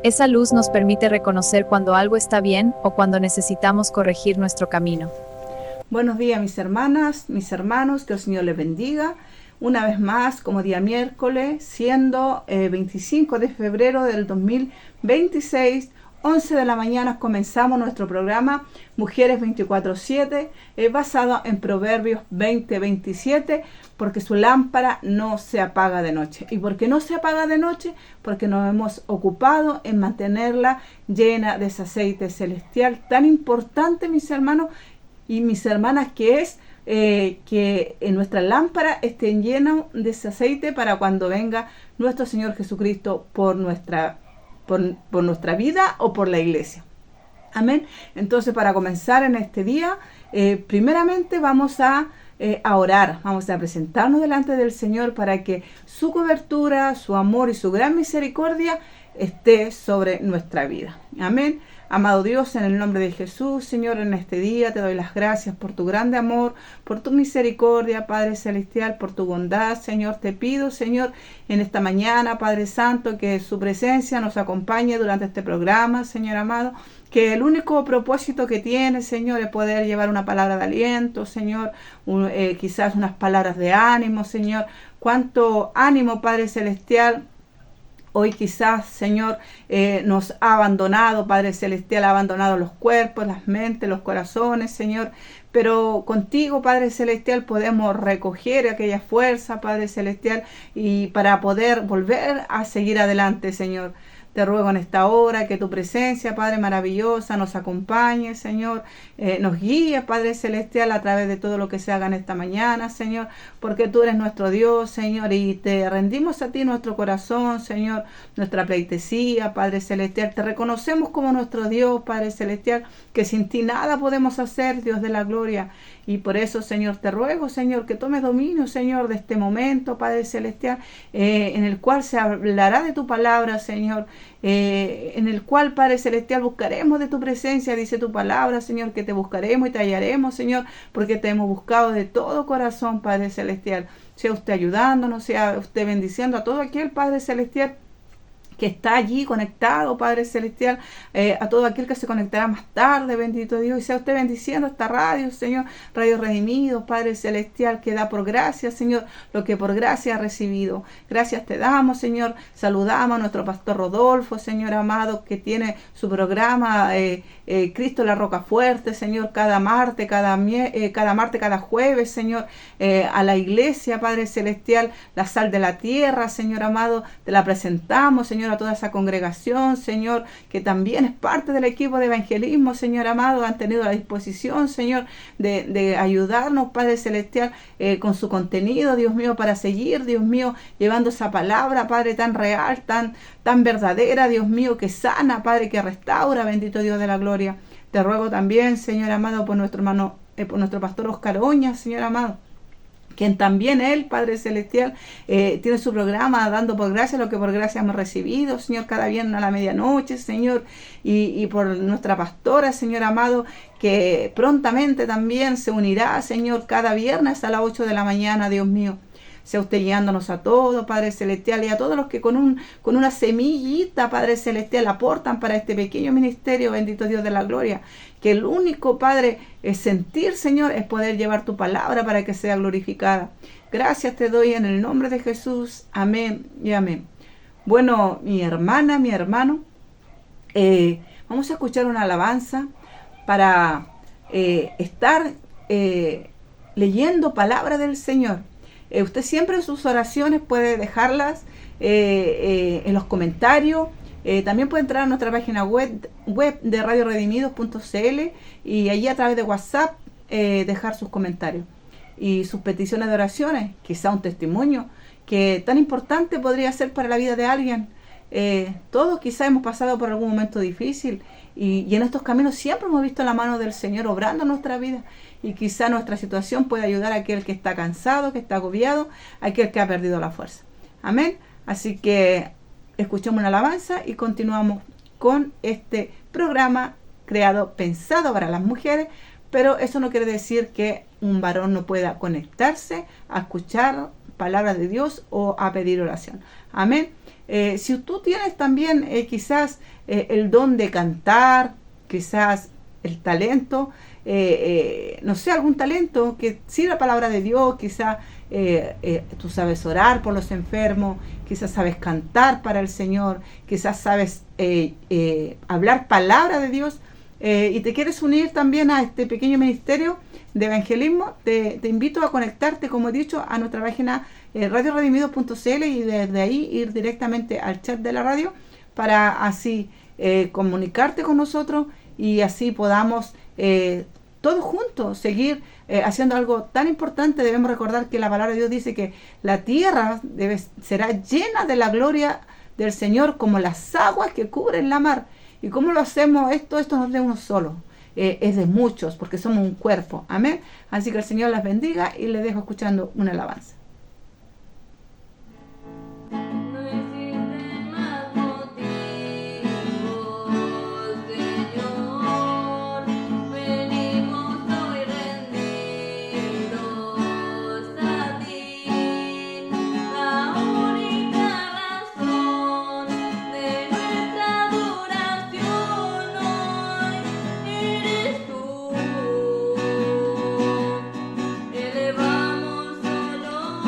Esa luz nos permite reconocer cuando algo está bien o cuando necesitamos corregir nuestro camino. Buenos días, mis hermanas, mis hermanos, que el Señor les bendiga. Una vez más, como día miércoles, siendo 25 de febrero del 2026, 11 de la mañana, comenzamos nuestro programa Mujeres 24/7, basado en Proverbios 20:27, porque su lámpara no se apaga de noche. ¿Y por qué no se apaga de noche? Porque nos hemos ocupado en mantenerla llena de ese aceite celestial tan importante, mis hermanos y mis hermanas, que es que en nuestra lámpara estén llenos de ese aceite para cuando venga nuestro Señor Jesucristo por nuestra vida o por la iglesia. Amén. Entonces, para comenzar en este día, primeramente vamos a orar, vamos a presentarnos delante del Señor para que su cobertura, su amor y su gran misericordia esté sobre nuestra vida. Amén. Amado Dios, en el nombre de Jesús, Señor, en este día te doy las gracias por tu grande amor, por tu misericordia, Padre Celestial, por tu bondad, Señor. Te pido, Señor, en esta mañana, Padre Santo, que su presencia nos acompañe durante este programa, Señor amado, que el único propósito que tiene, Señor, es poder llevar una palabra de aliento, Señor, quizás unas palabras de ánimo, Señor. Cuánto ánimo, Padre Celestial. Hoy quizás, Señor, nos ha abandonado, Padre Celestial, ha abandonado los cuerpos, las mentes, los corazones, Señor. Pero contigo, Padre Celestial, podemos recoger aquella fuerza, Padre Celestial, y para poder volver a seguir adelante, Señor. Te ruego en esta hora que tu presencia, Padre maravillosa, nos acompañe, Señor, nos guíe, Padre Celestial, a través de todo lo que se haga en esta mañana, Señor, porque tú eres nuestro Dios, Señor, y te rendimos a ti nuestro corazón, Señor, nuestra pleitesía, Padre Celestial. Te reconocemos como nuestro Dios, Padre Celestial, que sin ti nada podemos hacer, Dios de la gloria. Y por eso, Señor, te ruego, Señor, que tomes dominio, Señor, de este momento, Padre Celestial, en el cual se hablará de tu palabra, Señor, en el cual, Padre Celestial, buscaremos de tu presencia, dice tu palabra, Señor, que te buscaremos y te hallaremos, Señor, porque te hemos buscado de todo corazón, Padre Celestial. Sea usted ayudándonos, sea usted bendiciendo a todo aquel, Padre Celestial, que está allí conectado, Padre Celestial, a todo aquel que se conectará más tarde, bendito Dios, y sea usted bendiciendo esta radio, Señor, Radio Redimidos, Padre Celestial, que da por gracia, Señor, lo que por gracia ha recibido. Gracias te damos, Señor. Saludamos a nuestro pastor Rodolfo, Señor amado, que tiene su programa Cristo la Roca Fuerte, Señor, cada martes, cada jueves, Señor, a la iglesia, Padre Celestial, la sal de la tierra, Señor amado, te la presentamos, Señor, a toda esa congregación, Señor, que también es parte del equipo de evangelismo, Señor amado, han tenido la disposición, Señor, de ayudarnos, Padre Celestial, con su contenido, Dios mío, para seguir, Dios mío, llevando esa palabra, Padre, tan real, tan verdadera, Dios mío, que sana, Padre, que restaura, bendito Dios de la gloria. Te ruego también, Señor amado, por nuestro hermano, por nuestro pastor Oscar Oña, Señor amado, quien también él, Padre Celestial, tiene su programa dando por gracia lo que por gracia hemos recibido, Señor, cada viernes a la medianoche, Señor, y por nuestra pastora, Señor amado, que prontamente también se unirá, Señor, cada viernes a las 8 de la mañana, Dios mío. Sea usted guiándonos a todos, Padre Celestial, y a todos los que con una semillita, Padre Celestial, aportan para este pequeño ministerio, bendito Dios de la gloria. Que el único, Padre, es sentir, Señor, es poder llevar tu palabra para que sea glorificada. Gracias te doy en el nombre de Jesús. Amén y amén. Bueno, mi hermana, mi hermano, vamos a escuchar una alabanza para estar leyendo palabra del Señor. Usted siempre en sus oraciones puede dejarlas en los comentarios. También puede entrar a nuestra página web de radioredimidos.cl y allí a través de WhatsApp dejar sus comentarios y sus peticiones de oraciones, quizá un testimonio que tan importante podría ser para la vida de alguien. Todos quizá hemos pasado por algún momento difícil y en estos caminos siempre hemos visto la mano del Señor obrando en nuestra vida. Y quizá nuestra situación puede ayudar a aquel que está cansado, que está agobiado, a aquel que ha perdido la fuerza. Amén. Así que escuchemos una alabanza y continuamos con este programa pensado para las mujeres, pero eso no quiere decir que un varón no pueda conectarse a escuchar palabras de Dios o a pedir oración. Amén. Si tú tienes también quizás el don de cantar, quizás el talento, no sé, algún talento que sí la palabra de Dios, quizás tú sabes orar por los enfermos, quizás sabes cantar para el Señor, quizás sabes hablar palabra de Dios, y te quieres unir también a este pequeño ministerio de evangelismo, te invito a conectarte, como he dicho, a nuestra página radioredimidos.cl y desde ahí ir directamente al chat de la radio para así comunicarte con nosotros y así podamos todos juntos seguir haciendo algo tan importante. Debemos recordar que la palabra de Dios dice que la tierra será llena de la gloria del Señor como las aguas que cubren la mar. ¿Y cómo lo hacemos? Esto no es de uno solo, es de muchos, porque somos un cuerpo. Amén. Así que el Señor las bendiga y les dejo escuchando una alabanza. Elevamos solo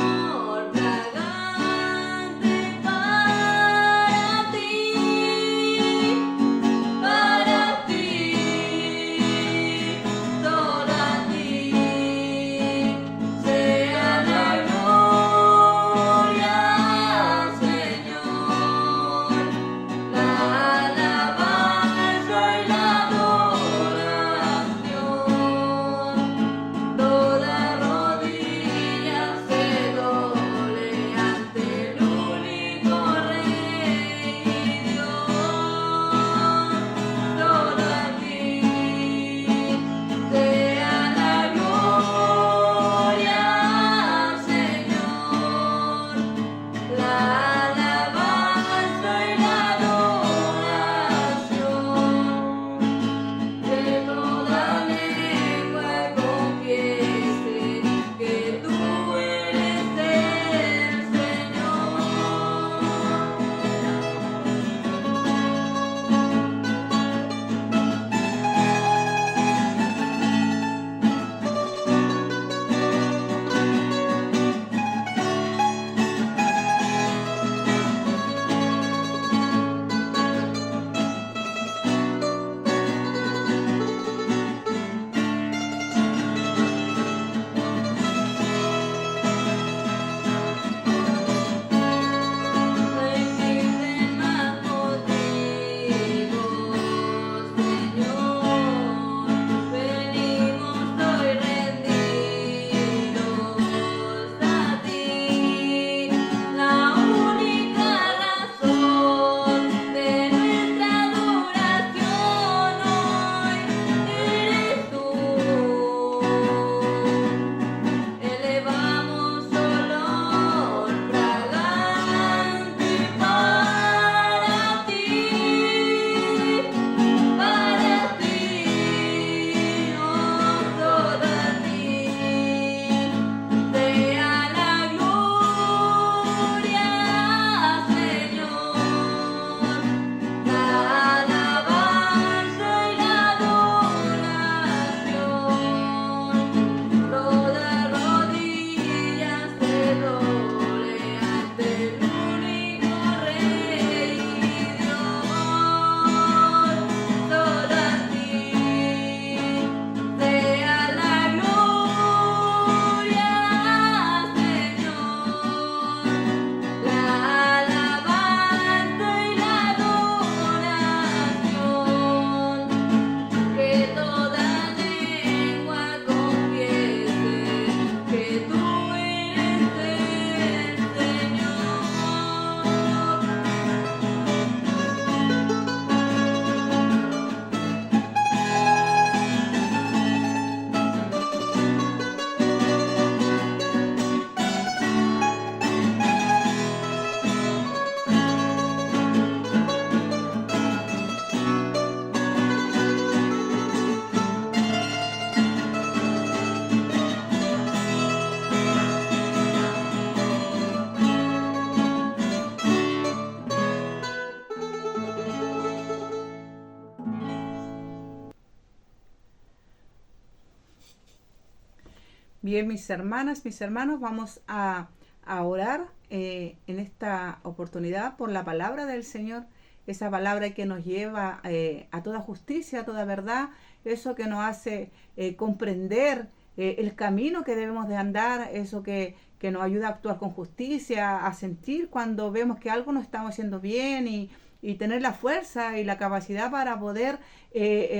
Bien, mis hermanas, mis hermanos, vamos a orar en esta oportunidad por la palabra del Señor, esa palabra que nos lleva a toda justicia, a toda verdad, eso que nos hace comprender el camino que debemos de andar, eso que nos ayuda a actuar con justicia, a sentir cuando vemos que algo no estamos haciendo bien y tener la fuerza y la capacidad para poder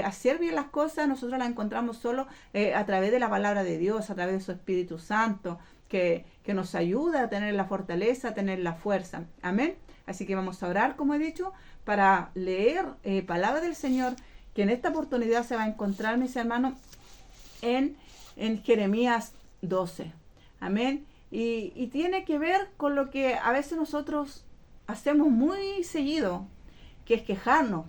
hacer bien las cosas. Nosotros las encontramos solo a través de la palabra de Dios, a través de su Espíritu Santo, que nos ayuda a tener la fortaleza, a tener la fuerza. Amén. Así que vamos a orar, como he dicho, para leer palabra del Señor, que en esta oportunidad se va a encontrar, mis hermanos, en Jeremías 12. Amén. Y tiene que ver con lo que a veces nosotros hacemos muy seguido, que es quejarnos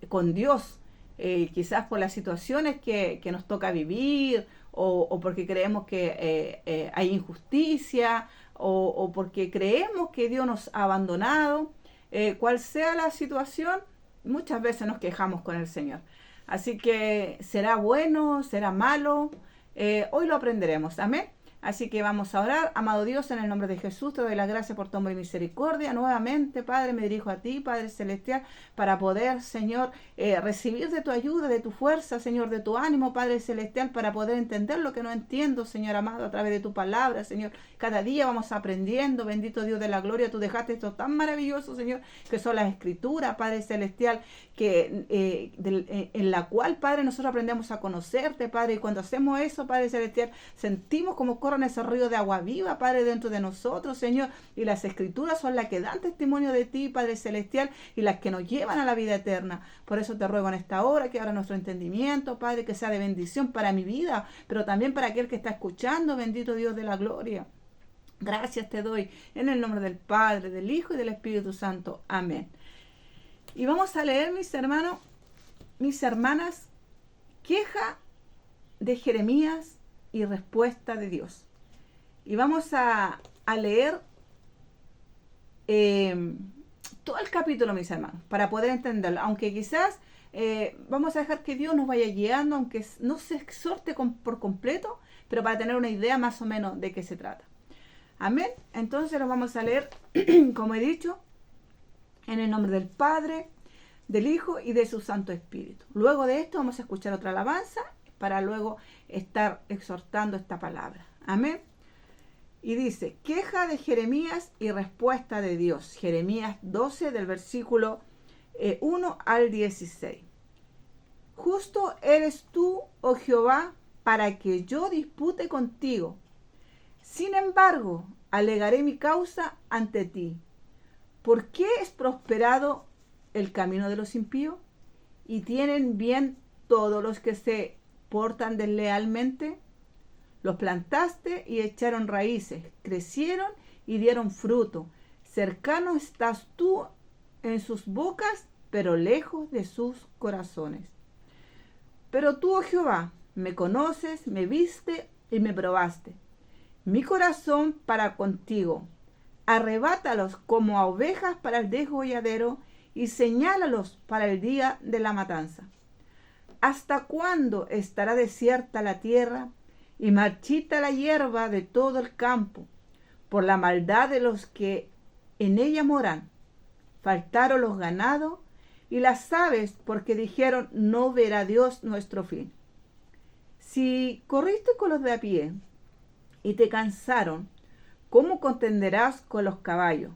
con Dios, quizás por las situaciones que nos toca vivir, o porque creemos que hay injusticia, o porque creemos que Dios nos ha abandonado. Cual sea la situación, muchas veces nos quejamos con el Señor. Así que será bueno, será malo, hoy lo aprenderemos. Amén. Así que vamos a orar. Amado Dios, en el nombre de Jesús, te doy las gracias por tu amor y misericordia. Nuevamente, Padre, me dirijo a ti, Padre Celestial, para poder, Señor, recibir de tu ayuda, de tu fuerza, Señor, de tu ánimo, Padre Celestial, para poder entender lo que no entiendo, Señor amado, a través de tu palabra, Señor. Cada día vamos aprendiendo, bendito Dios de la gloria. Tú dejaste esto tan maravilloso, Señor, que son las Escrituras, Padre Celestial, que en la cual, Padre, nosotros aprendemos a conocerte, Padre, y cuando hacemos eso, Padre Celestial, sentimos como corren ese río de agua viva, Padre, dentro de nosotros, Señor, y las Escrituras son las que dan testimonio de ti, Padre Celestial, y las que nos llevan a la vida eterna. Por eso te ruego en esta hora que abra nuestro entendimiento, Padre, que sea de bendición para mi vida, pero también para aquel que está escuchando, bendito Dios de la gloria. Gracias te doy en el nombre del Padre, del Hijo y del Espíritu Santo. Amén. Y vamos a leer, mis hermanos, mis hermanas, queja de Jeremías y respuesta de Dios. Y vamos a leer todo el capítulo, mis hermanos, para poder entenderlo. Aunque quizás vamos a dejar que Dios nos vaya guiando, aunque no se exhorte por completo, pero para tener una idea más o menos de qué se trata. Amén. Entonces lo vamos a leer, como he dicho, en el nombre del Padre, del Hijo y de su Santo Espíritu. Luego de esto vamos a escuchar otra alabanza para luego estar exhortando esta palabra. Amén. Y dice, queja de Jeremías y respuesta de Dios. Jeremías 12 del versículo 1 al 16. Justo eres tú, oh Jehová, para que yo dispute contigo. Sin embargo, alegaré mi causa ante ti. ¿Por qué es prosperado el camino de los impíos? ¿Y tienen bien todos los que se portan deslealmente? Los plantaste y echaron raíces, crecieron y dieron fruto. Cercano estás tú en sus bocas, pero lejos de sus corazones. Pero tú, oh Jehová, me conoces, me viste y me probaste. Mi corazón para contigo. Arrebátalos como a ovejas para el degolladero y señálalos para el día de la matanza. ¿Hasta cuándo estará desierta la tierra y marchita la hierba de todo el campo, por la maldad de los que en ella moran? Faltaron los ganados y las aves, porque dijeron, no verá Dios nuestro fin. Si corriste con los de a pie y te cansaron, ¿cómo contenderás con los caballos?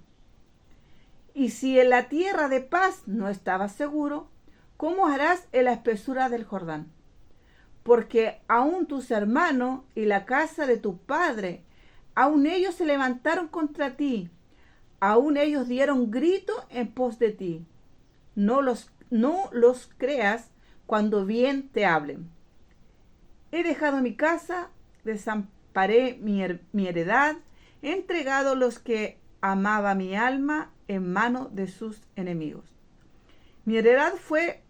Y si en la tierra de paz no estabas seguro, ¿cómo harás en la espesura del Jordán? Porque aún tus hermanos y la casa de tu padre, aún ellos se levantaron contra ti, aún ellos dieron grito en pos de ti. No los creas cuando bien te hablen. He dejado mi casa, desamparé mi heredad, he entregado los que amaba mi alma en mano de sus enemigos. Mi heredad fue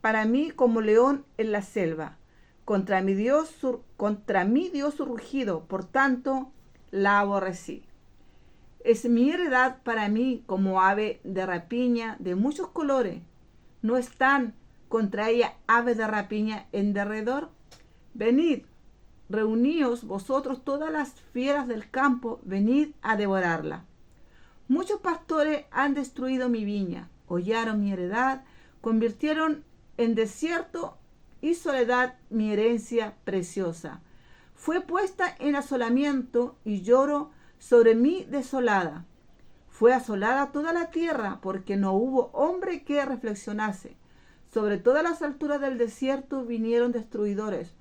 para mí como león en la selva. Contra mí dio su rugido, por tanto la aborrecí. Es mi heredad para mí como ave de rapiña de muchos colores. ¿No están contra ella aves de rapiña en derredor? Venid, reuníos vosotros todas las fieras del campo, venid a devorarla. Muchos pastores han destruido mi viña, hollaron mi heredad, convirtieron en desierto y soledad mi herencia preciosa. Fue puesta en asolamiento y lloro sobre mí desolada. Fue asolada toda la tierra porque no hubo hombre que reflexionase. Sobre todas las alturas del desierto vinieron destruidores,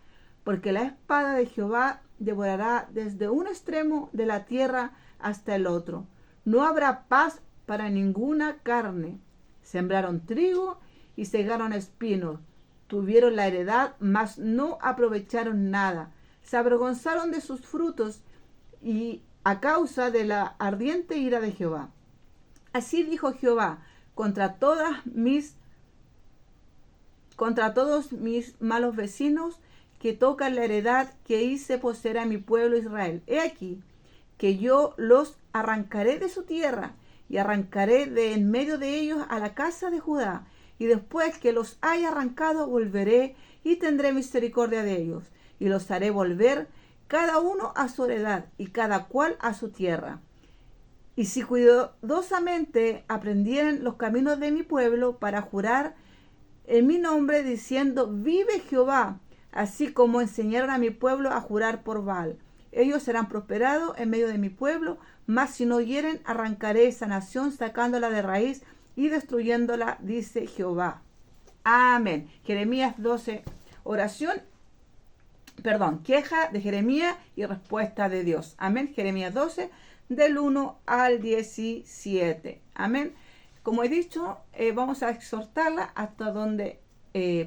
porque la espada de Jehová devorará desde un extremo de la tierra hasta el otro. No habrá paz para ninguna carne. Sembraron trigo y cegaron espinos. Tuvieron la heredad, mas no aprovecharon nada. Se avergonzaron de sus frutos y a causa de la ardiente ira de Jehová. Así dijo Jehová, contra todos mis malos vecinos que tocan la heredad que hice poseer a mi pueblo Israel. He aquí que yo los arrancaré de su tierra y arrancaré de en medio de ellos a la casa de Judá, y después que los haya arrancado volveré y tendré misericordia de ellos, y los haré volver cada uno a su heredad y cada cual a su tierra. Y si cuidadosamente aprendieren los caminos de mi pueblo para jurar en mi nombre, diciendo, vive Jehová, así como enseñaron a mi pueblo a jurar por Baal, ellos serán prosperados en medio de mi pueblo, mas si no oyeren, arrancaré esa nación, sacándola de raíz y destruyéndola, dice Jehová. Amén. Jeremías 12, queja de Jeremías y respuesta de Dios. Amén. Jeremías 12, del 1 al 17. Amén. Como he dicho, vamos a exhortarla hasta donde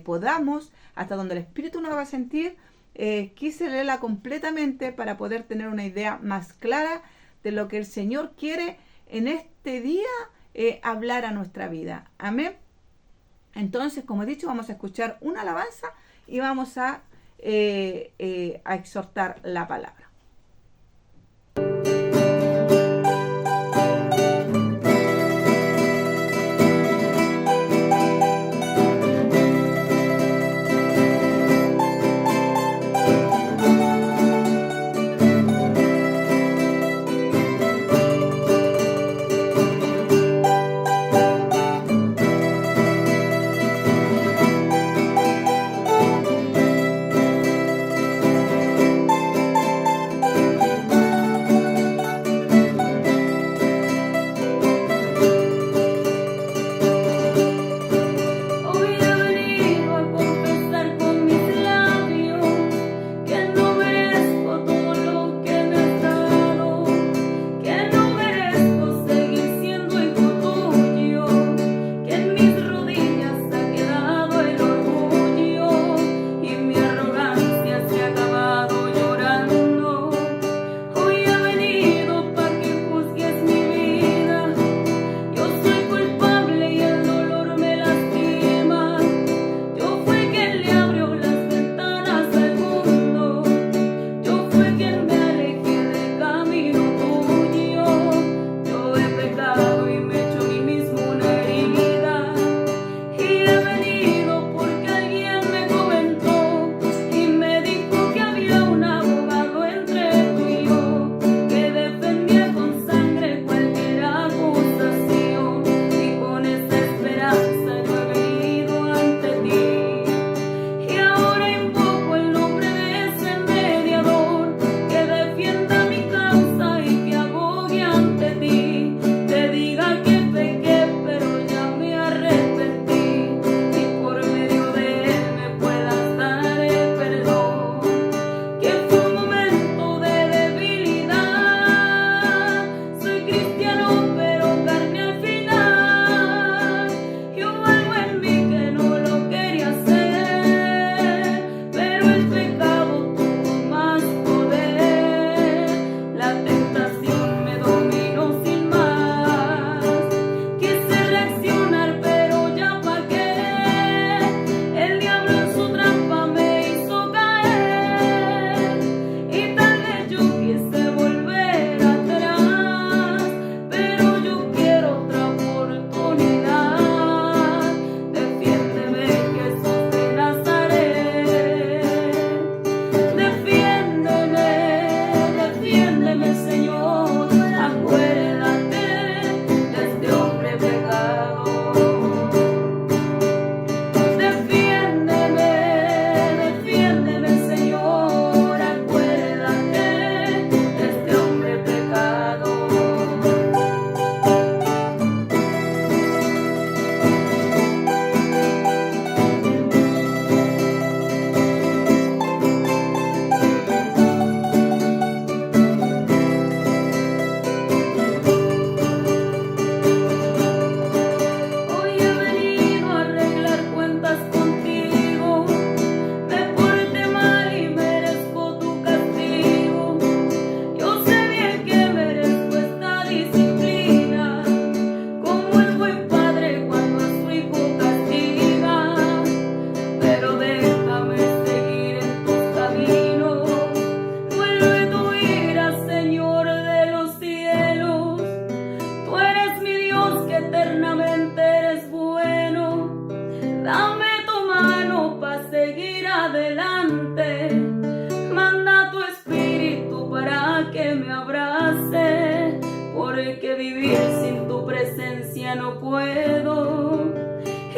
podamos, hasta donde el Espíritu nos va a sentir. Quise leerla completamente para poder tener una idea más clara de lo que el Señor quiere en este día hablar a nuestra vida. Amén. Entonces, como he dicho, vamos a escuchar una alabanza y vamos a exhortar la palabra.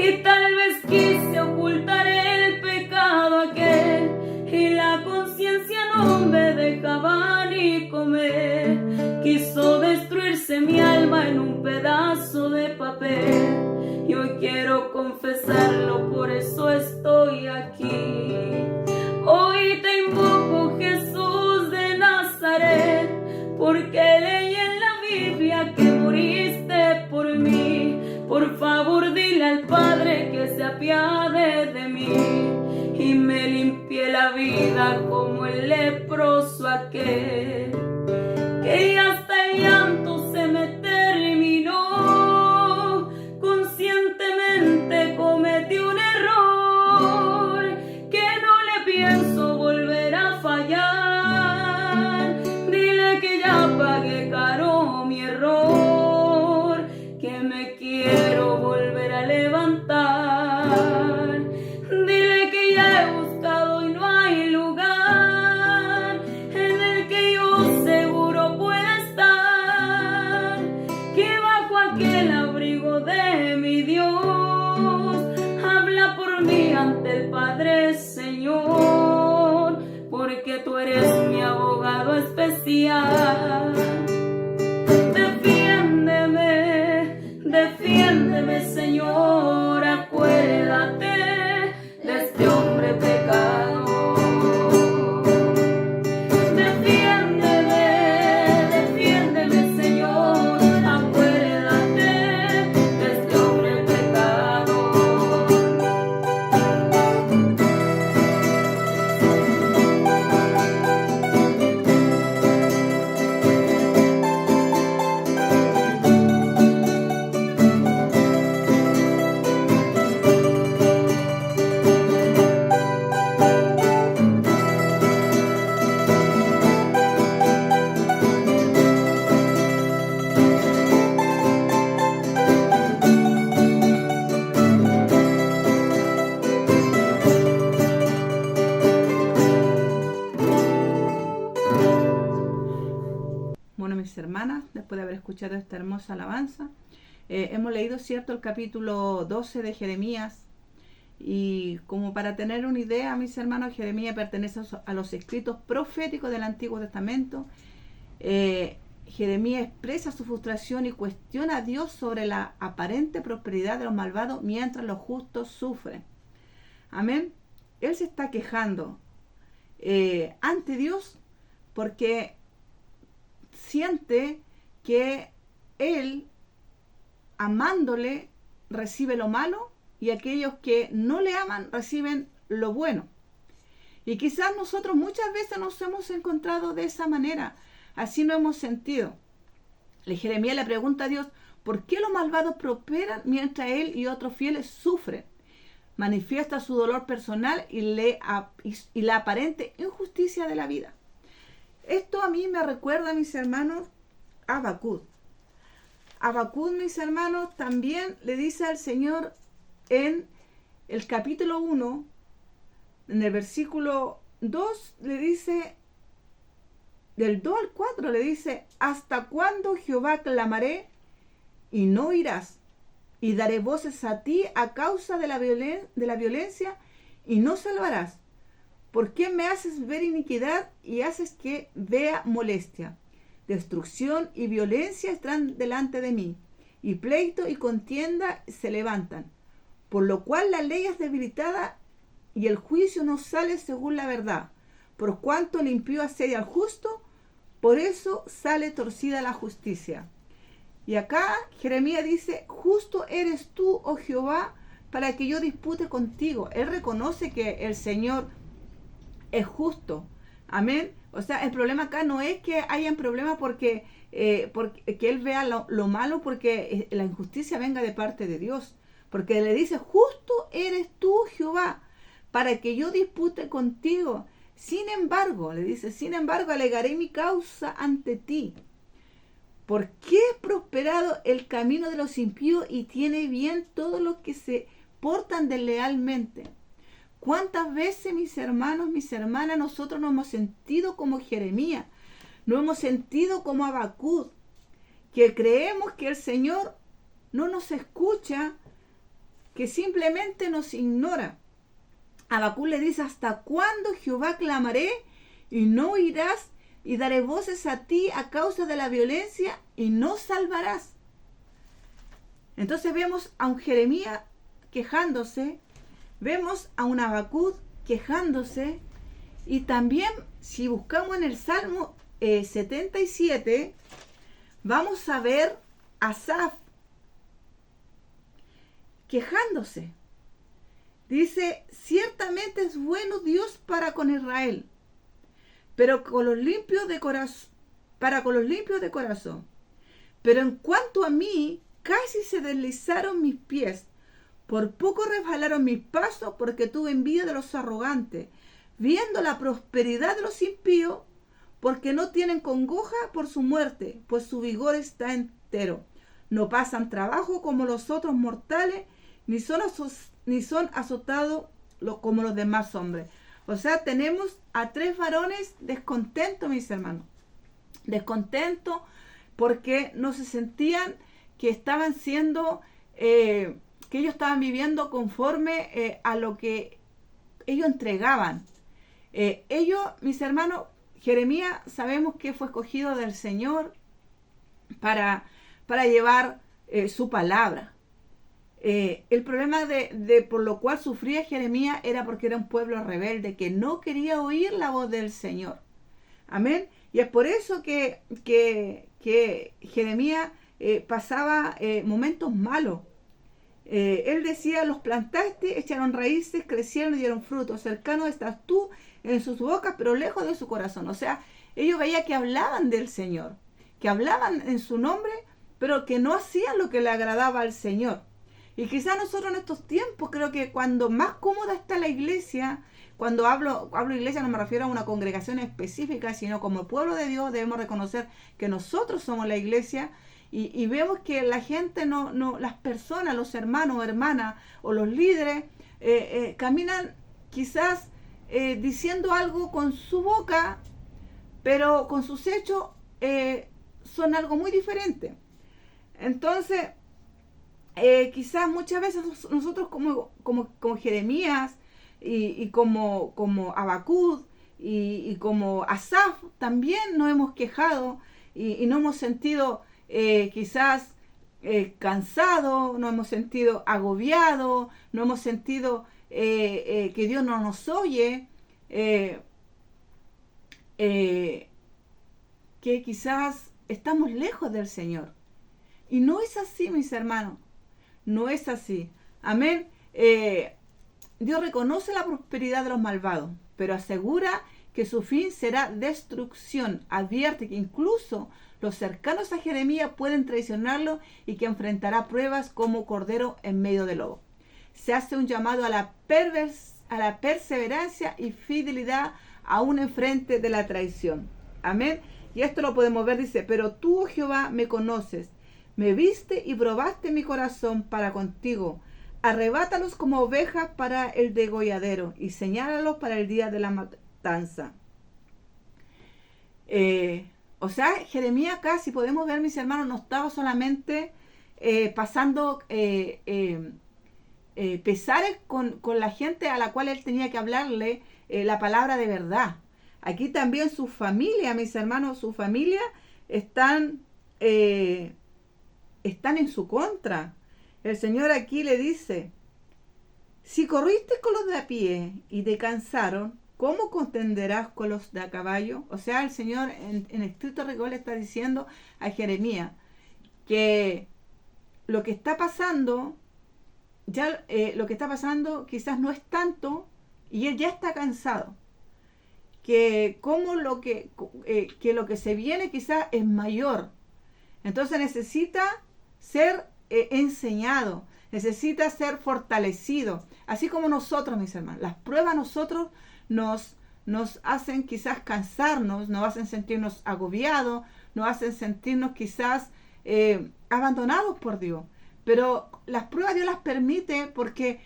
Y tal vez quise ocultar el pecado aquel, y la conciencia no me dejaba ni comer. Quiso destruirse mi alma en un pedazo de papel, y hoy quiero confesarlo, por eso estoy aquí. Hoy te invoco, Jesús de Nazaret, porque leí en la Biblia que moriste por mí. Por favor, dile al Padre que se apiade de mí y me limpie la vida como el leproso aquel, que ya hasta el llanto se me terminó. Conscientemente cometí un error que no le pienso volver a fallar. Dile que ya pagué caro mi error, que me quiero volver a levantar. Dile que ya he buscado y no hay lugar en el que yo seguro pueda estar, que bajo aquel abrigo de mi Dios habla por mí ante el Padre, Señor, porque tú eres mi abogado especial. Defiéndeme, Señor, acuérdate de este hombre pecador. Defiéndeme, Señor, acuérdate de este hombre pecador. Bueno, mis hermanas, después de haber escuchado esta hermosa alabanza, hemos leído, ¿cierto?, el capítulo 12 de Jeremías. Y como para tener una idea, mis hermanos, Jeremías pertenece a los escritos proféticos del Antiguo Testamento. Jeremías expresa su frustración y cuestiona a Dios sobre la aparente prosperidad de los malvados mientras los justos sufren. Amén. Él se está quejando ante Dios porque siente que él, amándole, recibe lo malo, y aquellos que no le aman reciben lo bueno. Y quizás nosotros muchas veces nos hemos encontrado de esa manera, así nos hemos sentido. Jeremías le pregunta a Dios, ¿por qué los malvados prosperan mientras él y otros fieles sufren? Manifiesta su dolor personal y la aparente injusticia de la vida. Esto a mí me recuerda, mis hermanos, a Habacuc. Habacuc, mis hermanos, también le dice al Señor en el capítulo 1, en el versículo 2, le dice, del 2 al 4, le dice, ¿hasta cuándo, Jehová, clamaré y no oirás? Y daré voces a ti a causa de la violencia y no salvarás. ¿Por qué me haces ver iniquidad y haces que vea molestia? Destrucción y violencia están delante de mí, y pleito y contienda se levantan. Por lo cual la ley es debilitada y el juicio no sale según la verdad. Por cuanto el impío asedia al justo, por eso sale torcida la justicia. Y acá Jeremías dice, justo eres tú, oh Jehová, para que yo dispute contigo. Él reconoce que el Señor es justo. Amén. O sea, el problema acá no es que hayan problemas porque él vea lo malo, porque la injusticia venga de parte de Dios. Porque le dice, justo eres tú, Jehová, para que yo dispute contigo. Sin embargo, le dice, sin embargo, alegaré mi causa ante ti. ¿Por qué es prosperado el camino de los impíos y tiene bien todos los que se portan deslealmente? ¿Cuántas veces, mis hermanos, mis hermanas, nosotros nos hemos sentido como Jeremías? Nos hemos sentido como Habacuc, que creemos que el Señor no nos escucha que simplemente nos ignora. Habacuc le dice, ¿hasta cuándo, Jehová, clamaré y no oirás? Y daré voces a ti a causa de la violencia y no salvarás. Entonces vemos a un Jeremías quejándose, vemos a un Habacuc quejándose, y también si buscamos en el Salmo 77, vamos a ver a Asaf quejándose. Dice, ciertamente es bueno Dios para con Israel, pero con los limpios de corazón, Pero en cuanto a mí, casi se deslizaron mis pies, por poco resbalaron mis pasos, porque tuve envidia de los arrogantes, viendo la prosperidad de los impíos, porque no tienen congoja por su muerte, pues su vigor está entero. No pasan trabajo como los otros mortales, ni son azotados como los demás hombres. O sea, tenemos a 3 varones descontentos, mis hermanos. Descontentos porque no se sentían que estaban siendo, que ellos estaban viviendo conforme a lo que ellos entregaban. Ellos, mis hermanos, Jeremías sabemos que fue escogido del Señor para llevar su palabra. El problema por lo cual sufría Jeremías era porque era un pueblo rebelde que no quería oír la voz del Señor. Amén. Y es por eso que Jeremías pasaba momentos malos. Él decía, los plantaste, echaron raíces, crecieron y dieron frutos. Cercano estás tú en sus bocas, pero lejos de su corazón. O sea, ellos veían que hablaban del Señor, que hablaban en su nombre, pero que no hacían lo que le agradaba al Señor. Y quizás nosotros en estos tiempos, creo que cuando más cómoda está la iglesia, cuando hablo iglesia no me refiero a una congregación específica, sino como pueblo de Dios debemos reconocer que nosotros somos la iglesia, y vemos que la gente, las personas, los hermanos o hermanas o los líderes caminan quizás diciendo algo con su boca, pero con sus hechos son algo muy diferente. Entonces, quizás muchas veces nosotros como Jeremías y como Habacuc y como Asaf también nos hemos quejado y nos hemos sentido quizás cansados, nos hemos sentido agobiados, nos hemos sentido que Dios no nos oye, que quizás estamos lejos del Señor. Y no es así, mis hermanos. No es así. Amén. Dios reconoce la prosperidad de los malvados, pero asegura que su fin será destrucción. Advierte que incluso los cercanos a Jeremías pueden traicionarlo y que enfrentará pruebas como cordero en medio de lobo. Se hace un llamado a la perseverancia y fidelidad aún enfrente de la traición. Amén. Y esto lo podemos ver, dice, pero tú, oh Jehová, me conoces. Me viste y probaste mi corazón para contigo. Arrebátalos como ovejas para el degolladero y señálalos para el día de la matanza. O sea, Jeremías acá, si podemos ver, mis hermanos, no estaba solamente pasando pesares con la gente a la cual él tenía que hablarle la palabra de verdad. Aquí también su familia, mis hermanos, su familia están en su contra. El Señor aquí le dice, si corriste con los de a pie y te cansaron, ¿cómo contenderás con los de a caballo? O sea, el Señor en estricto rigor le está diciendo a Jeremías que lo que está pasando, lo que está pasando quizás no es tanto, y él ya está cansado. Que lo que se viene quizás es mayor. Entonces necesita ser enseñado, necesita ser fortalecido, así como nosotros, mis hermanos. Las pruebas a nosotros nos hacen quizás cansarnos, nos hacen sentirnos agobiados, nos hacen sentirnos quizás abandonados por Dios. Pero las pruebas Dios las permite porque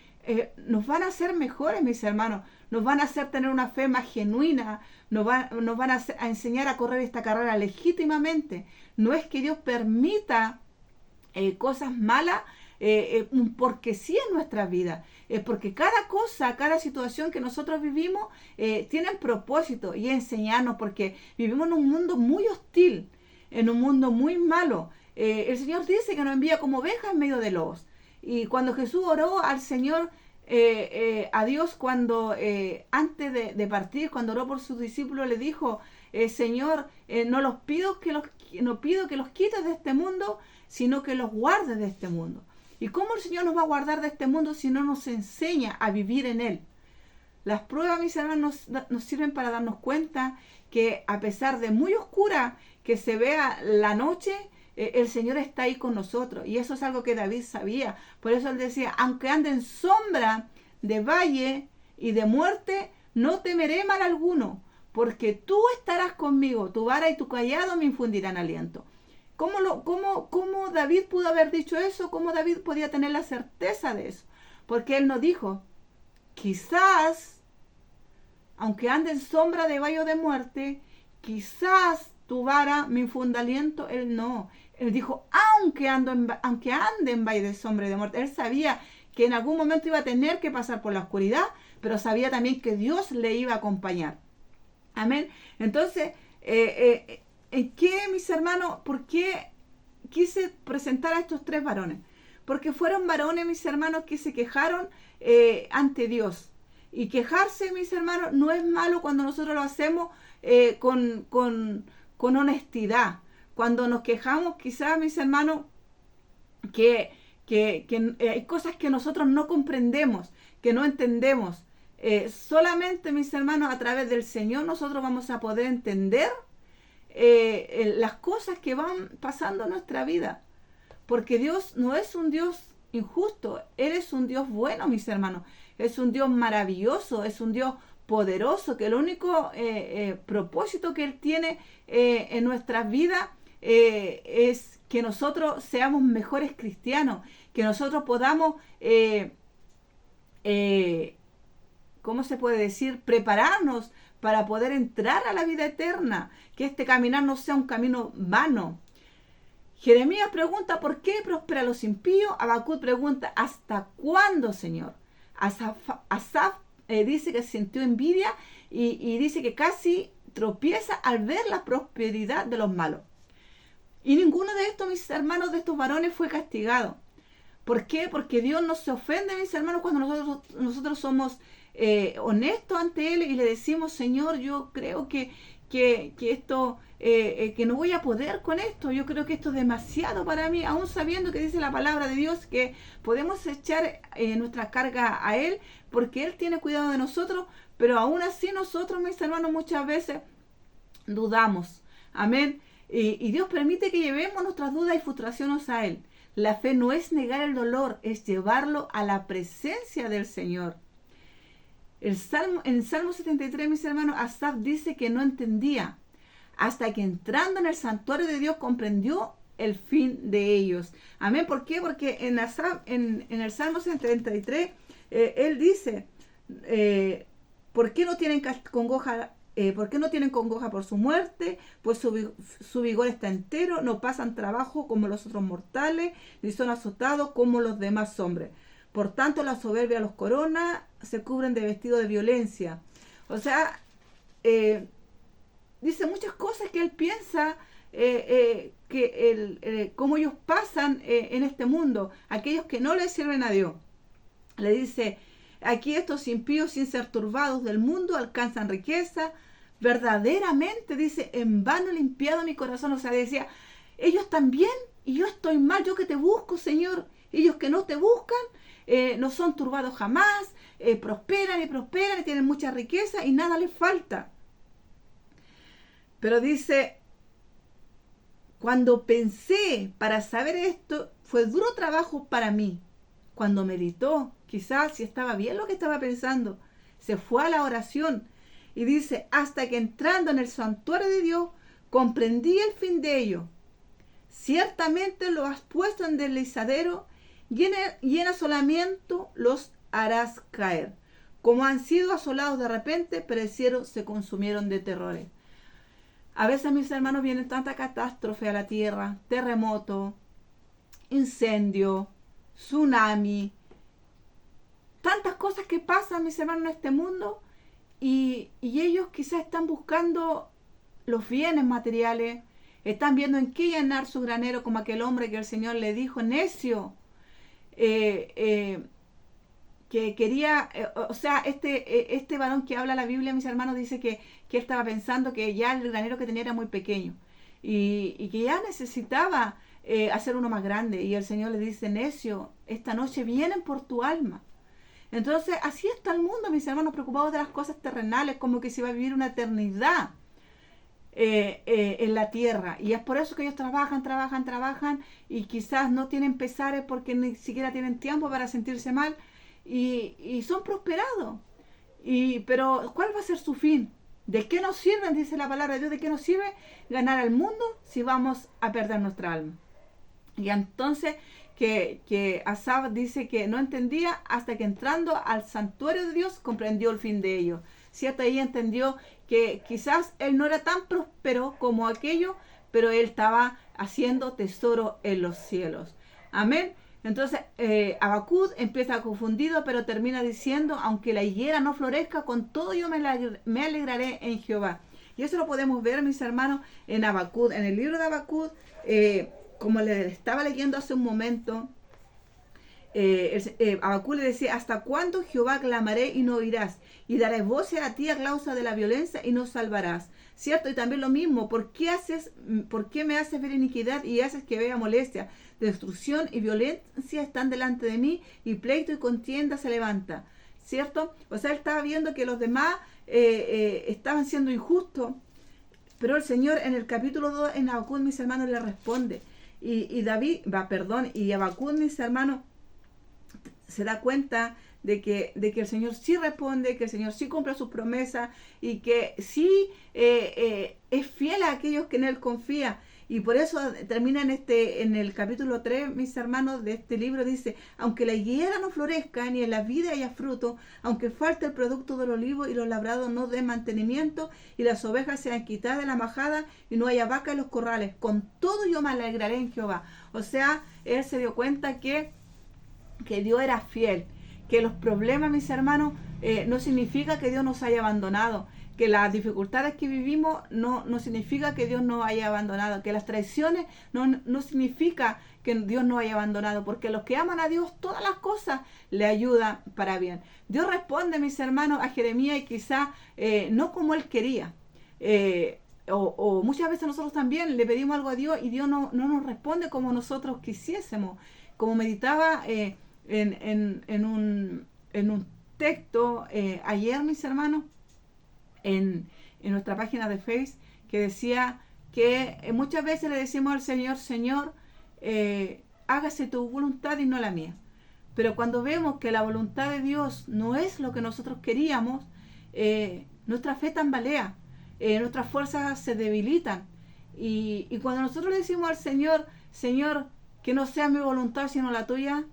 nos van a hacer mejores, mis hermanos. Nos van a hacer tener una fe más genuina, nos van a enseñar a correr esta carrera legítimamente. No es que Dios permita cosas malas un porque sí en nuestra vida. Porque cada cosa, cada situación que nosotros vivimos tiene propósito y enseñarnos, porque vivimos en un mundo muy hostil, en un mundo muy malo. El Señor dice que nos envía como ovejas en medio de lobos. Y cuando Jesús oró al Señor, a Dios, cuando antes de partir, cuando oró por sus discípulos, le dijo, Señor, no pido que los quites de este mundo, sino que los guardes de este mundo. ¿Y cómo el Señor nos va a guardar de este mundo si no nos enseña a vivir en él? Las pruebas, mis hermanos, nos sirven para darnos cuenta que a pesar de muy oscura que se vea la noche, el Señor está ahí con nosotros. Y eso es algo que David sabía. Por eso él decía, aunque ande en sombra de valle y de muerte, no temeré mal alguno, porque tú estarás conmigo, tu vara y tu cayado me infundirán aliento. ¿Cómo David pudo haber dicho eso? ¿Cómo David podía tener la certeza de eso? Porque él no dijo, quizás, aunque ande en sombra de valle o de muerte, quizás tu vara me infunda aliento. Él no. Él dijo, aunque ande en valle de sombra y de muerte. Él sabía que en algún momento iba a tener que pasar por la oscuridad, pero sabía también que Dios le iba a acompañar. Amén. Entonces, ¿en qué, mis hermanos, por qué quise presentar a estos tres varones? Porque fueron varones, mis hermanos, que se quejaron ante Dios. Y quejarse, mis hermanos, no es malo cuando nosotros lo hacemos con honestidad. Cuando nos quejamos, quizás, mis hermanos, que hay cosas que nosotros no comprendemos, que no entendemos. Solamente, mis hermanos, a través del Señor nosotros vamos a poder entender las cosas que van pasando en nuestra vida. Porque Dios no es un Dios injusto, Él es un Dios bueno, mis hermanos. Es un Dios maravilloso, es un Dios poderoso, que el único propósito que Él tiene en nuestras vidas es que nosotros seamos mejores cristianos, que nosotros podamos, ¿cómo se puede decir?, prepararnos para poder entrar a la vida eterna, que este caminar no sea un camino vano. Jeremías pregunta, ¿por qué prosperan los impíos? Habacuc pregunta, ¿hasta cuándo, Señor? Asaf dice que sintió envidia y dice que casi tropieza al ver la prosperidad de los malos. Y ninguno de estos, mis hermanos, de estos varones fue castigado. ¿Por qué? Porque Dios no se ofende, mis hermanos, cuando nosotros somos honestos ante Él y le decimos, Señor, yo creo que esto, que no voy a poder con esto, yo creo que esto es demasiado para mí, aún sabiendo que dice la palabra de Dios que podemos echar nuestra carga a Él, porque Él tiene cuidado de nosotros, pero aún así nosotros, mis hermanos, muchas veces dudamos. Amén. Y Dios permite que llevemos nuestras dudas y frustraciones a Él. La fe no es negar el dolor, es llevarlo a la presencia del Señor. En Salmo 73, mis hermanos, Asaf dice que no entendía, hasta que entrando en el santuario de Dios comprendió el fin de ellos. Amén. ¿Por qué? Porque en el Salmo 73, él dice, ¿por qué no tienen congoja? ¿Por qué no tienen congoja por su muerte? Pues su vigor está entero, no pasan trabajo como los otros mortales, ni son azotados como los demás hombres. Por tanto, la soberbia los corona, se cubren de vestido de violencia. O sea, dice muchas cosas que él piensa, cómo ellos pasan en este mundo, aquellos que no le sirven a Dios. Le dice, aquí estos impíos, sin ser turbados del mundo, alcanzan riqueza. Verdaderamente, dice, en vano he limpiado mi corazón. O sea, decía, ellos también, y yo estoy mal, yo que te busco, Señor. Ellos que no te buscan, no son turbados jamás, prosperan y tienen mucha riqueza y nada les falta. Pero dice, cuando pensé para saber esto, fue duro trabajo para mí. Cuando meditó, quizás si estaba bien lo que estaba pensando, se fue a la oración y dice, hasta que entrando en el santuario de Dios, comprendí el fin de ello. Ciertamente lo has puesto en deslizadero y en asolamiento los harás caer. Como han sido asolados de repente, perecieron, se consumieron de terrores. A veces, mis hermanos, vienen tanta catástrofe a la tierra, terremoto, incendio, tsunami, tantas cosas que pasan, mis hermanos, en este mundo, y ellos quizás están buscando los bienes materiales, están viendo en qué llenar su granero, como aquel hombre que el Señor le dijo, necio, que quería, este varón que habla la Biblia, mis hermanos, dice que él estaba pensando que ya el granero que tenía era muy pequeño y que ya necesitaba hacer uno más grande, y el Señor le dice, necio, esta noche vienen por tu alma. Entonces así está el mundo, mis hermanos, preocupados de las cosas terrenales, como que se va a vivir una eternidad en la tierra, y es por eso que ellos trabajan y quizás no tienen pesares porque ni siquiera tienen tiempo para sentirse mal, y son prosperados, pero ¿cuál va a ser su fin? ¿De qué nos sirve, dice la palabra de Dios, de qué nos sirve ganar al mundo si vamos a perder nuestra alma? Y entonces que Asaf dice que no entendía hasta que entrando al santuario de Dios comprendió el fin de ello. ¿Cierto? Ahí entendió que quizás él no era tan próspero como aquello, pero él estaba haciendo tesoro en los cielos. Amén. Entonces Habacuc empieza confundido, pero termina diciendo, aunque la higuera no florezca, con todo yo me alegraré en Jehová. Y eso lo podemos ver, mis hermanos, en Habacuc, en el libro de Habacuc, como le estaba leyendo hace un momento. Habacuc le decía, ¿hasta cuándo, Jehová, clamaré y no oirás? Y daré voces a ti a causa de la violencia y no salvarás. ¿Cierto? Y también lo mismo, ¿por qué me haces ver iniquidad y haces que vea molestia? Destrucción y violencia están delante de mí, y pleito y contienda se levanta. ¿Cierto? O sea, él estaba viendo que los demás estaban siendo injustos, pero el Señor en el capítulo 2, en Habacuc, mis hermanos, le responde. Y Habacuc, mis hermanos, se da cuenta de que el Señor sí responde, que el Señor sí cumple sus promesas, y que sí es fiel a aquellos que en Él confían. Y por eso termina en el capítulo 3, mis hermanos, de este libro, dice, aunque la higuera no florezca, ni en la vid haya fruto, aunque falte el producto del olivo y los labrados no den mantenimiento, y las ovejas sean quitadas de la majada, y no haya vaca en los corrales, con todo yo me alegraré en Jehová. O sea, él se dio cuenta que Dios era fiel, que los problemas, mis hermanos, no significa que Dios nos haya abandonado, que las dificultades que vivimos no significa que Dios nos haya abandonado, que las traiciones no significa que Dios nos haya abandonado, porque los que aman a Dios, todas las cosas le ayudan para bien. Dios responde, mis hermanos, a Jeremías, y quizá no como él quería, o muchas veces nosotros también le pedimos algo a Dios y Dios no nos responde como nosotros quisiésemos. Como meditaba en un texto ayer, mis hermanos, en nuestra página de Facebook, que decía que muchas veces le decimos al Señor, Señor, hágase tu voluntad y no la mía. Pero cuando vemos que la voluntad de Dios no es lo que nosotros queríamos, nuestra fe tambalea, nuestras fuerzas se debilitan. Y cuando nosotros le decimos al Señor, Señor, que no sea mi voluntad sino la tuya,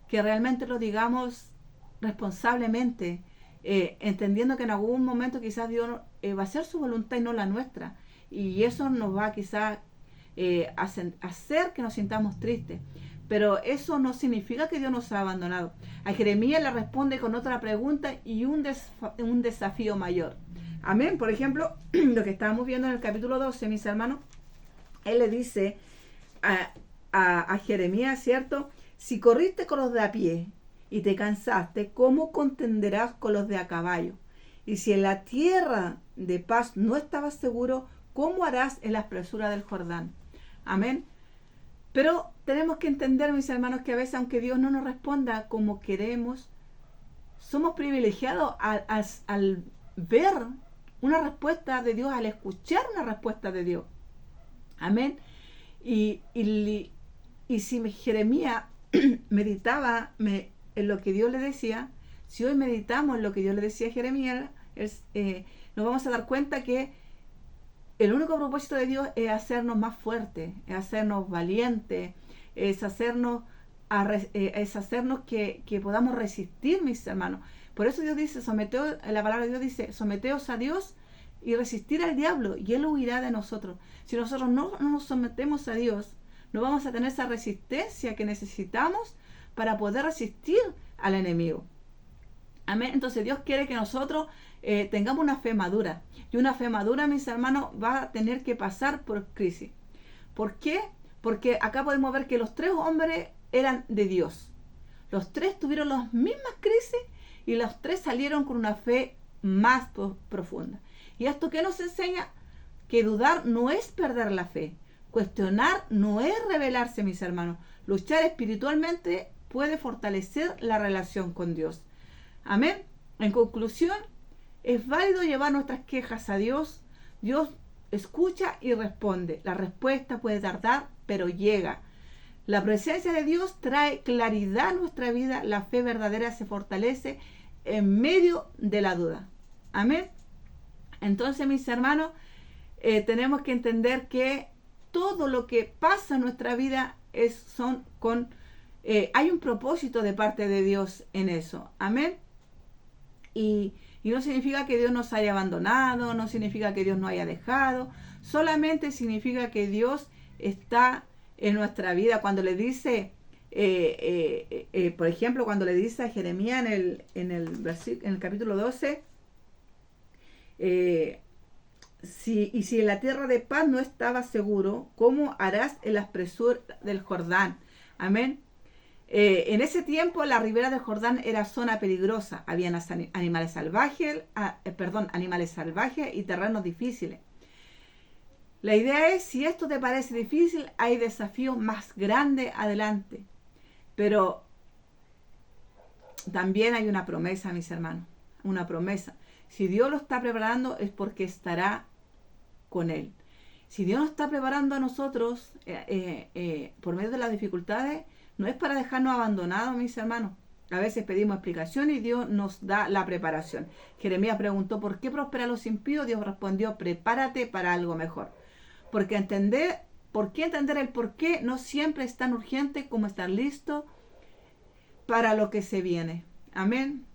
que realmente lo digamos responsablemente, entendiendo que en algún momento quizás Dios va a hacer su voluntad y no la nuestra, y eso nos va quizás hacer que nos sintamos tristes, pero eso no significa que Dios nos ha abandonado. A Jeremías le responde con otra pregunta y un desafío mayor. Amén. Por ejemplo, lo que estábamos viendo en el capítulo 12, mis hermanos, él le dice a Jeremías, ¿cierto? Si corriste con los de a pie y te cansaste, ¿cómo contenderás con los de a caballo? Y si en la tierra de paz no estabas seguro, ¿cómo harás en la espesura del Jordán? Amén. Pero tenemos que entender, mis hermanos, que a veces, aunque Dios no nos responda como queremos, somos privilegiados al ver una respuesta de Dios, al escuchar una respuesta de Dios. Amén. Y si Jeremías meditaba en lo que Dios le decía, si hoy meditamos en lo que Dios le decía a Jeremías, nos vamos a dar cuenta que el único propósito de Dios es hacernos más fuertes, es hacernos valientes, es hacernos que podamos resistir, mis hermanos. Por eso Dios dice, la palabra de Dios dice, someteos a Dios y resistir al diablo, y él huirá de nosotros. Si nosotros no nos sometemos a Dios, no vamos a tener esa resistencia que necesitamos para poder resistir al enemigo. Amén. Entonces Dios quiere que nosotros tengamos una fe madura. Y una fe madura, mis hermanos, va a tener que pasar por crisis. ¿Por qué? Porque acá podemos ver que los 3 hombres eran de Dios. Los 3 tuvieron las mismas crisis y los 3 salieron con una fe más profunda. ¿Y esto qué nos enseña? Que dudar no es perder la fe. Cuestionar no es rebelarse, mis hermanos. Luchar espiritualmente puede fortalecer la relación con Dios. Amén. En conclusión, es válido llevar nuestras quejas a Dios. Dios escucha y responde. La respuesta puede tardar, pero llega. La presencia de Dios trae claridad a nuestra vida. La fe verdadera se fortalece en medio de la duda. Amén. Entonces, mis hermanos, tenemos que entender que todo lo que pasa en nuestra vida hay un propósito de parte de Dios en eso. Amén. Y no significa que Dios nos haya abandonado, no significa que Dios nos haya dejado, solamente significa que Dios está en nuestra vida. Cuando le dice, por ejemplo, cuando le dice a Jeremías en el capítulo 12, si en la tierra de paz no estaba seguro, ¿cómo harás en la espesura del Jordán? Amén. En ese tiempo la ribera del Jordán era zona peligrosa. Habían animales salvajes y terrenos difíciles. La idea es, si esto te parece difícil, hay desafíos más grandes adelante. Pero también hay una promesa, mis hermanos. Una promesa. Si Dios lo está preparando es porque estará con Él. Si Dios nos está preparando a nosotros por medio de las dificultades, no es para dejarnos abandonados, mis hermanos. A veces pedimos explicación y Dios nos da la preparación. Jeremías preguntó, ¿por qué prosperan los impíos? Dios respondió, prepárate para algo mejor. ¿Por qué entender el por qué no siempre es tan urgente como estar listo para lo que se viene? Amén.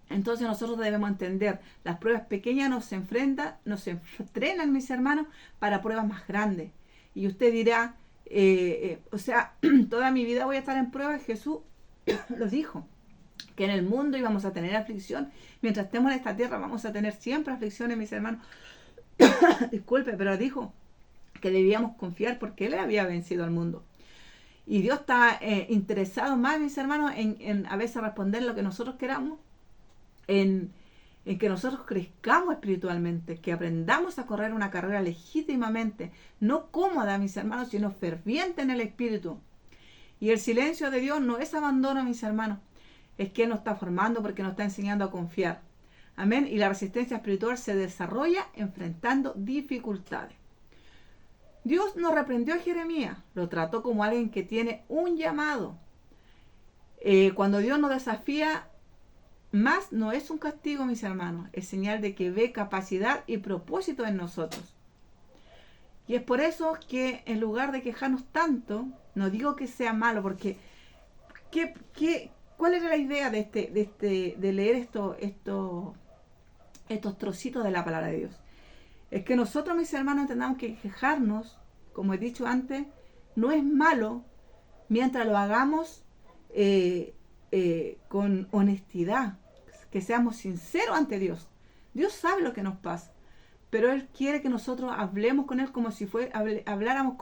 Entonces nosotros debemos entender, las pruebas pequeñas nos entrenan, mis hermanos, para pruebas más grandes. Y usted dirá, toda mi vida voy a estar en pruebas. Jesús lo dijo, que en el mundo íbamos a tener aflicción. Mientras estemos en esta tierra vamos a tener siempre aflicciones, mis hermanos. Disculpe, pero dijo que debíamos confiar porque Él había vencido al mundo. Y Dios está interesado más, mis hermanos, en a veces responder lo que nosotros queramos, en que nosotros crezcamos espiritualmente, que aprendamos a correr una carrera legítimamente, no cómoda, mis hermanos, sino ferviente en el espíritu. Y el silencio de Dios no es abandono, mis hermanos, es que Él nos está formando porque nos está enseñando a confiar. Amén. Y la resistencia espiritual se desarrolla enfrentando dificultades. Dios no reprendió a Jeremías, lo trató como alguien que tiene un llamado. Cuando Dios nos desafía, más no es un castigo, mis hermanos, es señal de que ve capacidad y propósito en nosotros. Y es por eso que en lugar de quejarnos tanto, no digo que sea malo, porque ¿cuál era la idea de leer estos trocitos de la palabra de Dios? Es que nosotros, mis hermanos, entendamos que quejarnos, como he dicho antes, no es malo mientras lo hagamos con honestidad, que seamos sinceros ante Dios. Dios sabe lo que nos pasa, pero Él quiere que nosotros hablemos con Él como si habláramos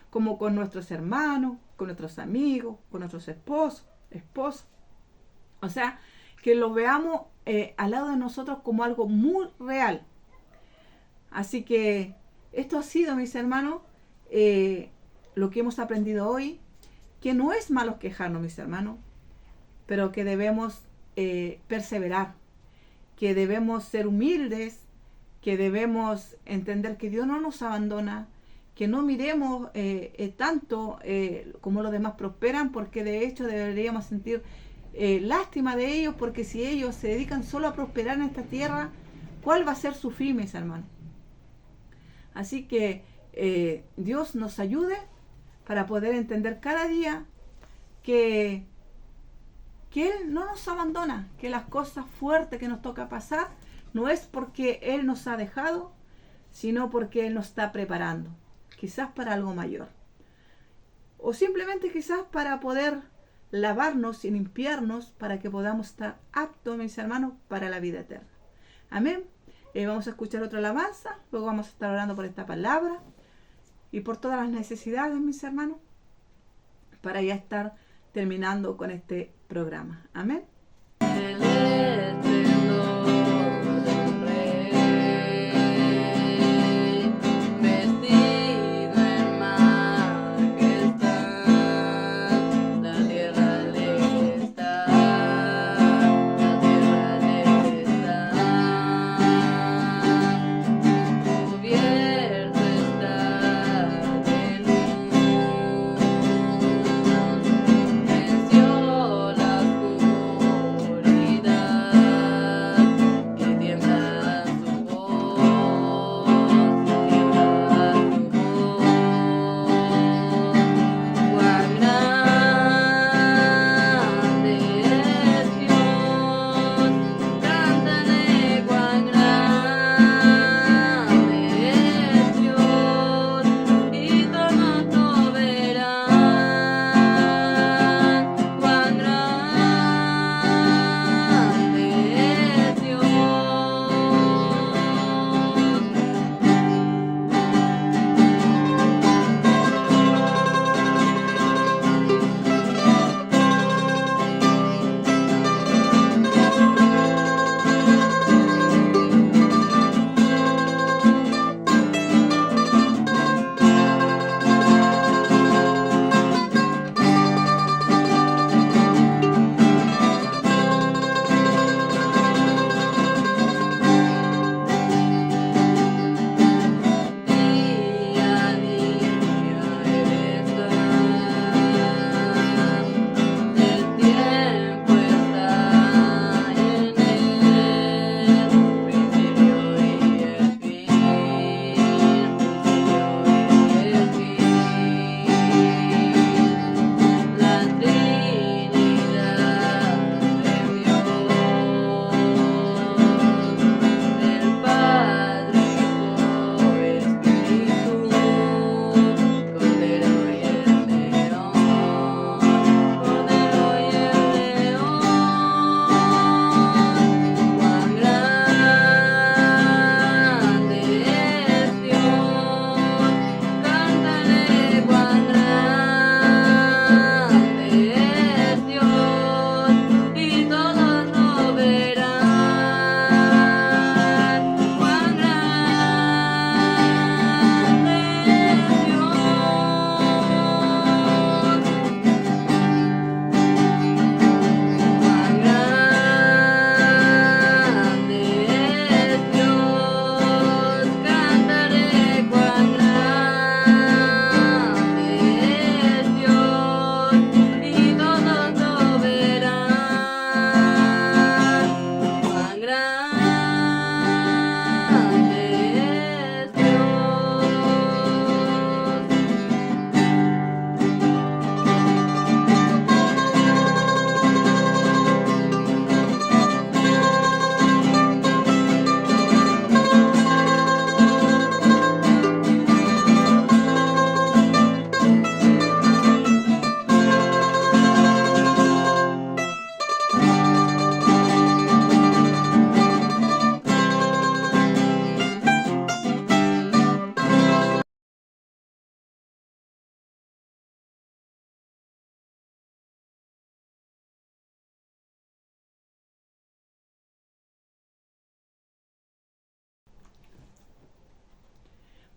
como con nuestros hermanos, con nuestros amigos, con nuestros esposos. O sea, que lo veamos al lado de nosotros como algo muy real. Así que esto ha sido, mis hermanos, lo que hemos aprendido hoy, que no es malo quejarnos, mis hermanos, pero que debemos perseverar, que debemos ser humildes, que debemos entender que Dios no nos abandona, que no miremos tanto como los demás prosperan, porque de hecho deberíamos sentir lástima de ellos, porque si ellos se dedican solo a prosperar en esta tierra, ¿cuál va a ser su fin, mis hermanos? Así que Dios nos ayude para poder entender cada día que Él no nos abandona, que las cosas fuertes que nos toca pasar no es porque Él nos ha dejado, sino porque Él nos está preparando, quizás para algo mayor. O simplemente quizás para poder lavarnos y limpiarnos para que podamos estar aptos, mis hermanos, para la vida eterna. Amén. Vamos a escuchar otra alabanza, luego vamos a estar orando por esta palabra y por todas las necesidades, mis hermanos, para ya estar terminando con este programa. Amén.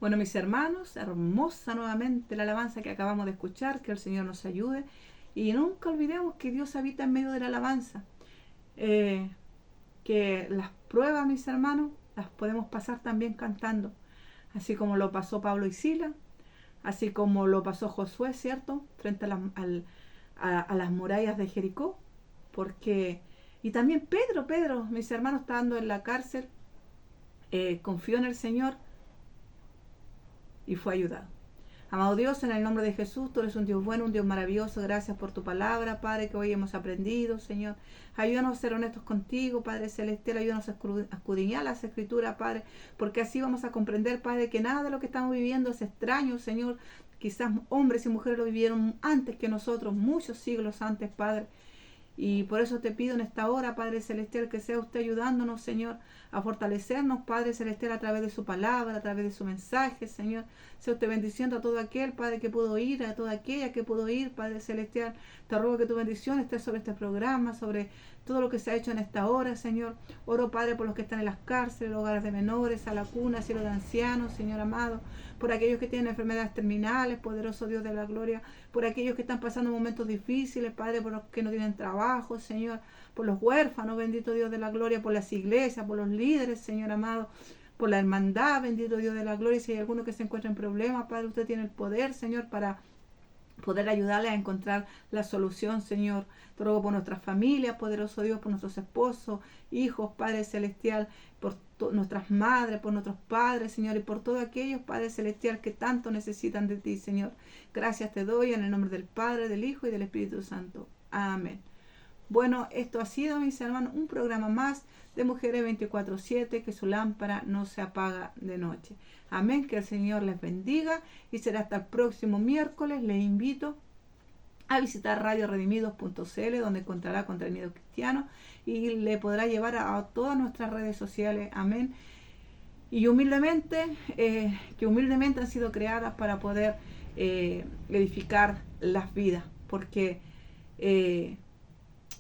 Bueno, mis hermanos, hermosa nuevamente la alabanza que acabamos de escuchar, que el Señor nos ayude y nunca olvidemos que Dios habita en medio de la alabanza, que las pruebas, mis hermanos, las podemos pasar también cantando, así como lo pasó Pablo y Sila, así como lo pasó Josué, ¿cierto?, frente a las murallas de Jericó, y también Pedro, mis hermanos, estando en la cárcel, confió en el Señor y fue ayudado. Amado Dios, en el nombre de Jesús, tú eres un Dios bueno, un Dios maravilloso. Gracias por tu palabra, Padre, que hoy hemos aprendido, Señor. Ayúdanos a ser honestos contigo, Padre Celestial. Ayúdanos a escudriñar las Escrituras, Padre, porque así vamos a comprender, Padre, que nada de lo que estamos viviendo es extraño, Señor, quizás hombres y mujeres lo vivieron antes que nosotros, muchos siglos antes, Padre. Y por eso te pido en esta hora, Padre Celestial, que sea usted ayudándonos, Señor, a fortalecernos, Padre Celestial, a través de su palabra, a través de su mensaje, Señor. Sea usted bendiciendo a todo aquel, Padre, que pudo ir, a toda aquella que pudo ir, Padre Celestial. Te ruego que tu bendición esté sobre este programa, sobre todo lo que se ha hecho en esta hora, Señor. Oro, Padre, por los que están en las cárceles, hogares de menores, a la cuna, cielo de ancianos, Señor amado, por aquellos que tienen enfermedades terminales, poderoso Dios de la gloria, por aquellos que están pasando momentos difíciles, Padre, por los que no tienen trabajo, Señor, por los huérfanos, bendito Dios de la gloria, por las iglesias, por los líderes, Señor amado, por la hermandad, bendito Dios de la gloria. Si hay alguno que se encuentra en problemas, Padre, usted tiene el poder, Señor, para poder ayudarle a encontrar la solución, Señor. Te ruego por nuestras familias, poderoso Dios, por nuestros esposos, hijos, Padre Celestial, por nuestras madres, por nuestros padres, Señor, y por todos aquellos, Padre Celestial, que tanto necesitan de ti, Señor. Gracias te doy en el nombre del Padre, del Hijo y del Espíritu Santo. Amén. Bueno, esto ha sido, mis hermanos, un programa más de Mujeres 24/7, que su lámpara no se apaga de noche. Amén, que el Señor les bendiga y será hasta el próximo miércoles. Les invito a visitar radioredimidos.cl, donde encontrará contenido cristiano y le podrá llevar a todas nuestras redes sociales. Amén. Y humildemente, que humildemente han sido creadas para poder edificar las vidas, porque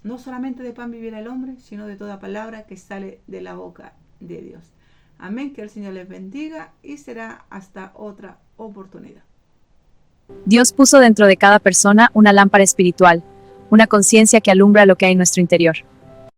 no solamente de pan vivirá el hombre, sino de toda palabra que sale de la boca de Dios. Amén, que el Señor les bendiga y será hasta otra oportunidad. Dios puso dentro de cada persona una lámpara espiritual, una conciencia que alumbra lo que hay en nuestro interior.